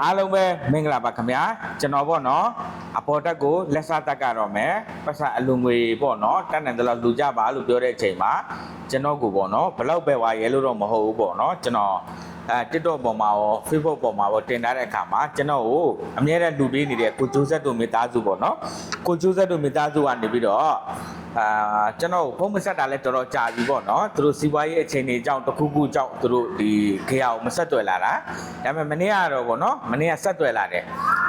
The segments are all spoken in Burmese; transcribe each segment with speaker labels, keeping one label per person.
Speaker 1: အားလုံးပဲမင်္ဂလာပါခင်ဗျာကျွန်တော်ပေါ့နော်အပေါ်တက်ကိုလက်စားတက်ကတော့မယ်ပတ်စံအလူငွေပေါ့နော်တက်နိုင်တယ်လို့လူကြပါလို့ပြောတဲ့အချိန်မှာကျွန်တော်ကိုပေါ့နော်ဘလောက်ပဲဝါရဲလို့တော့မဟုတ်ဘူးပေါ့နော်ကျွန်တော်TikTok ပေါ်မှာရော Facebook ပေါ်မှာရောတင်ထားတဲ့အခါမှာကျွန်တော်ကိုအမြဲတမ်းလူပေးနေတဲ့ကိုကျိုးဆက်တို့မိသားစုပေါ့နော်ကိုကျိုးဆက်တို့မိသားစုကနေပြီးတော့ကျွန်တော်ဖုန်းမဆက်တာလဲတော်တော်ကြာပြီပေါ့နော်သူတို့စီးပွားရေးအခြေအနေကြောင့်တခုခုကြောင့်သူတို့ဒီခေအောင်မဆက်သွယ်လာတာဒါပေမဲ့မနေ့ကတော့ပေါ့နော်မနေ့ကဆက်သွယ်လာတယ်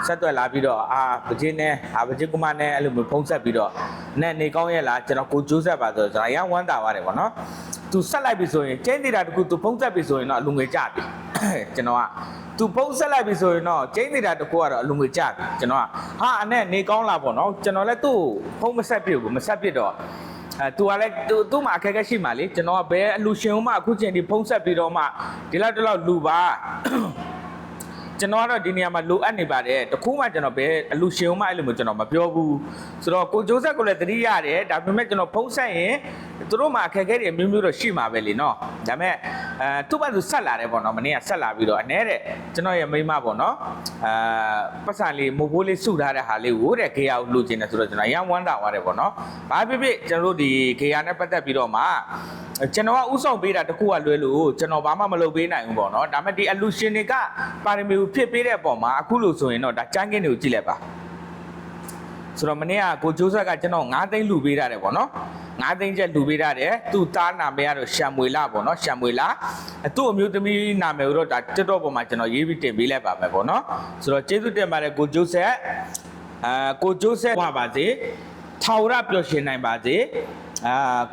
Speaker 1: ဆက်သွယ်လာပြီးတော့ပကြီးနဲ့ပကြီးကမနဲ့အဲ့လိုမျိုးဖုန်းဆက်ပြီးတော့နဲ့နေကောင်းရဲ့လားကျွန်တော်ကိုကျိုးဆက်ပါဆိုတော့ကျွန်တော်ရမ်းဝမ်းသာပါတယ်ပေါ့နော်သူဆက်လိုက်ပြီဆိုရင်ကျင်းနေတာတခုသူဖုန်းဆက်ပြီဆိုရင်တော့အလူငွေကြပြီကျွန်တော်ကသူဖုန်းဆက်လိုက်ပြီဆိုရင်တော့ကျင်းနေတာတခုကတော့အလူငွေကြပြီကျွန်တော်ကဟာအဲ့နေကောင်းလာပေါ့နော်ကျွန်တော်လည်းသူ့ဖုန်းမဆက်ပြဘူးမဆက်ပြတော့သူကလည်းသူ့မှာအခက်အခဲရှိမှလေကျွန်တော်ကဘယ်အလူရှင်ဦးမှအခုချိန်ဒီဖုန်းဆက်ပြီးတော့မှဒီလောက်တလောက်လူပါကျွန်တော်ကတော့ဒီနေရာမှာလိုအပ်နေပါတယ်တခုမှကျွန်တော်ပဲအလူရှင်ဦးမအဲ့လိုမျိုးကျွန်တော်မပြောဘူးဆိုတော့ကိုကျိုးဆက်ကိုလည်းသတိရတယ်ဒါပေမဲ့ကျွန်တော်ဖုန်းဆက်ရင်သူတို့မှာအခက်အခဲတွေအမျိုးမျိုးတော့ရှိမှာပဲလေနော်ဒါပေမဲ့သူ့ဘာသူဆက်လာတယ်ပေါ့နော်မနေ့ကဆက်လာပြီးတော့အနေတဲ့ကျွန်တော်ရဲ့မိမပေါ့နော်ပတ်စံလေးမိုးဖိုးလေးစုထားတဲ့ဟာလေးကိုတဲ့ခေယာကိုလူကျင်တယ်ဆိုတော့ကျွန်တော်ရမ်းဝမ်းသာသွားတယ်ပေါ့နော်ဘာဖြစ်ဖြစ်ကျွန်တော်တို့ဒီခေယာနဲ့ပတ်သက်ပြီးတော့မှကျွန်တော်ကဥဆောင်ပေးတာတခုကလွဲလို့ကျွန်တော်ဘာမှမလုပ်ပေးနိုင်ဘူးပေါ့နော်ဒါပေမဲ့ဒီအလူရှင်တွေကပါရမီကိုဖြစ်ပေးတဲ့အပေါ်မှာအခုလို့ဆိုရင်တော့ဒါကျန်းကင်းတွေကိုကြည့်လိုက်ပါဆိုတော့မနေ့ကကိုကျိုးဆက်ကကျွန်တော်9သိန်းလူပေးရတယ်ပေါ့နော်9သိန်းချက်လူပေးရတယ်သူ့သားနာမည်ကတော့ရှံမွေလာပေါ့နော်ရှံမွေလာသူ့အမျိုးသမီးနာမည်ကိုတော့ဒါ TikTok ပေါ်မှာကျွန်တော်ရေးပြီးတင်ပေးလိုက်ပါမယ်ပေါ့နော်ဆိုတော့ကျေးဇူးတင်ပါတယ်ကိုကျိုးဆက်ကိုကျိုးဆက်ဟောပါစေထာဝရပျော်ရွှင်နိုင်ပါစေ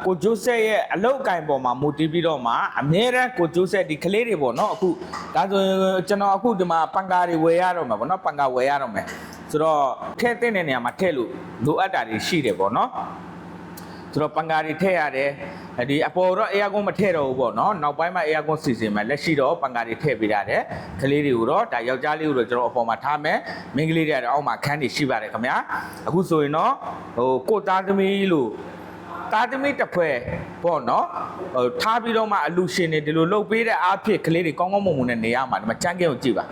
Speaker 1: ကိုကျိုးဆက်ရဲ့အလောက်အကင်ပေါ်မှာမူတည်ပြီးတော့မှအမြဲတမ်းကိုကျိုးဆက်ဒီကလေးတွေပေါ့နော်အခုဒါဆိုရင်ကျွန်တော်အခုဒီမှာပန်ကာတွေဝယ်ရတော့မှာပေါ့နော်ပန်ကာဝယ်ရတော့မယ်ဆိုတော့ထည့်တဲ့နေရာမှာထည့်လို့လိုအပ်တာတွေရှိတယ်ပေါ့နော်ဆိုတော့ပန်ကာတွေထည့်ရတယ်ဒီအပေါ်တော့အေယာကွန်မထည့်တော့ဘူးပေါ့နော်နောက်ပိုင်းမှာအေယာကွန်စီစဉ်မယ်လက်ရှိတော့ပန်ကာတွေထည့်ပေးရတယ်ကလေးတွေကိုတော့ဒါယောက်ျားလေးကိုတော့ကျွန်တော်အပေါ်မှာထားမယ်မိန်းကလေးတွေကတော့အောက်မှာခန်းတွေရှိပါတယ်ခင်ဗျာအခုဆိုရင်တော့ကိုသားသမီးလို့သားသမီးတစ်ဖွဲ့ပေါ့နော်ထားပြီးတော့မှအလူရှင်တွေဒီလိုလှုပ်ပေးတဲ့အားဖြင့်ကလေးတွေကောင်းကောင်းမွန်မွန်နဲ့နေရမှာဒီမှာချမ်းကဲကိုကြည့်ပါ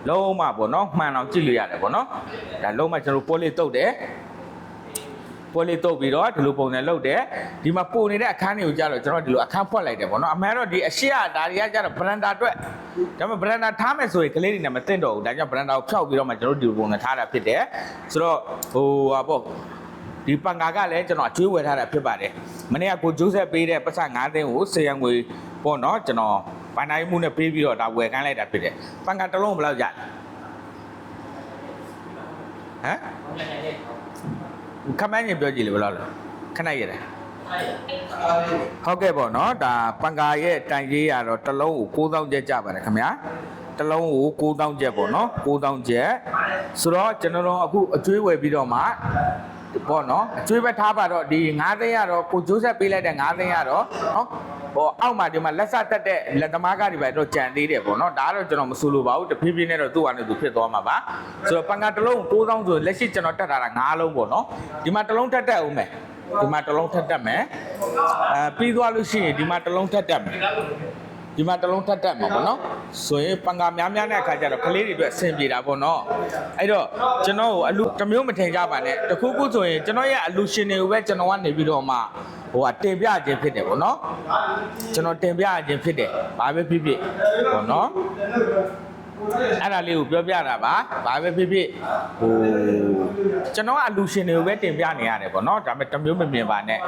Speaker 1: လုံးဝပေါ့နော်မှန်အောင်ကြည့်လို့ရတယ်ပေါ့နော်ဒါလုံးဝကျွန်တော်ပိုးလေးတုတ်တယ်ပိုးလေးတုတ်ပြီးတော့ဒီလိုပုံစံလုပ်တယ်ဒီမှာပုံနေတဲ့အခန်းတွေကိုကြတော့ကျွန်တော်ဒီလိုအခန်းဖွက်လိုက်တယ်ပေါ့နော်အမှန်တော့ဒီအရှိကဒါတွေကကြတော့ဗရန်ဒါအတွက်ဒါပေမဲ့ဗရန်ဒါထားမယ်ဆိုရင်ကလေးတွေနဲ့မသိတော့ဘူးဒါကြောင့်ဗရန်ဒါကိုဖျောက်ပြီးတော့မှကျွန်တော်ဒီလိုပုံစံထားတာဖြစ်တယ်ဆိုတော့ဟာပေါ့ဒီပန်ကာကလည်းကျွန်တော်အကျွေးဝယ်ထားတာဖြစ်ပါတယ်မနေ့ကကိုကျိုးဆက်ပေးတဲ့ပတ်စံ9သိန်းကိုစေရန်ငွေပေါ့နော်ကျွန်တော်ဘန်တိုင်းမှုနဲ့ပေးပြီးတော့ဒါဝယ်ခိုင်းလိုက်တာဖြစ်တယ်ပန်ကာတစ်လုံးဘယ်လောက်ရလဲဟမ်ခမန်းကြီးပြောကြည့်လေဘယ်လောက်လဲခဏရတယ်ဟုတ်ကဲ့ပေါ့နော်ဒါပန်ကာရဲ့တိုင်ကြီးရတော့တစ်လုံးကို9000ကျပ်ကြပါတယ်ခင်ဗျာတစ်လုံးကို9000ကျပ်ပေါ့နော်9000ကျပ်ဆိုတော့ကျွန်တော်တို့အခုအကျွေးဝယ်ပြီးတော့မှပေါ့နော်အကျွေးပဲထားပါတော့ဒီ9သိန်းရတော့ကိုကျိုးဆက်ပေးလိုက်တဲ့9သိန်းရတော့နော်ဟိုအောက်မှာဒီမှာလက်ဆက်တက်တဲ့လက်သမားကတွေပဲတော့ကြံသေးတယ်ပေါ့နော်ဒါကတော့ကျွန်တော်မဆိုလိုပါဘူးတဖြည်းဖြည်းနဲ့တော့သူ့အနေနဲ့သူဖြစ်သွားမှာပါဆိုတော့ပန်ကာတစ်လုံး9000ဆိုလက်ရှိကျွန်တော်တက်ထားတာ9လုံးပေါ့နော်ဒီမှာတစ်လုံးထက်တက်ဦးမယ်ဒီမှာတစ်လုံးထက်တက်မယ်ပြီးသွားလို့ရှိရင်ဒီမှာတစ်လုံးထက်တက်မယ်ဒီမှာတစ်လုံးထက်တက်မှာပေါ့နော်ဆိုရင်ပန်ကာများများတဲ့အခါကျတော့ကလေးတွေအတွက်အဆင်ပြေတာပေါ့နော်အဲ့တော့ကျွန်တော်ကိုအလူတစ်မျိုးမထင်ကြပါနဲ့တခုခုဆိုရင်ကျွန်တော်ရဲ့အလူရှင်တွေကိုပဲကျွန်တော်ကနေပြီးတော့မှတင်ပြခြင်းဖြစ်တယ်ပေါ့နော်ကျွန်တော်တင်ပြခြင်းဖြစ်တယ်ဘာပဲဖြစ်ဖြစ်ပေါ့နော်အဲ့ဒါလေးကိုပြောပြတာပါဘာပဲဖြစ်ဖြစ်ကျွန်တော်ကအလူရှင်တွေကိုပဲတင်ပြနေရတယ်ပေါ့နော်ဒါပေမဲ့တမျိုးမမြင်ပါနဲ့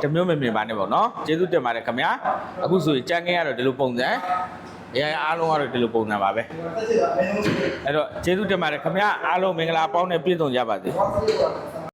Speaker 1: တမျိုးမမြင်ပါနဲ့ပေါ့နော်ကျေးဇူးတင်ပါတယ်ခင်ဗျာအခုဆိုရင်ကြံငင်းရတော့ဒီလိုပုံစံအားလုံးကတော့ဒီလိုပုံစံပါပဲအဲ့တော့ကျေးဇူးတင်ပါတယ်ခင်ဗျာအားလုံးမင်္ဂလာပေါင်းနဲ့ပြည့်စုံကြပါစေ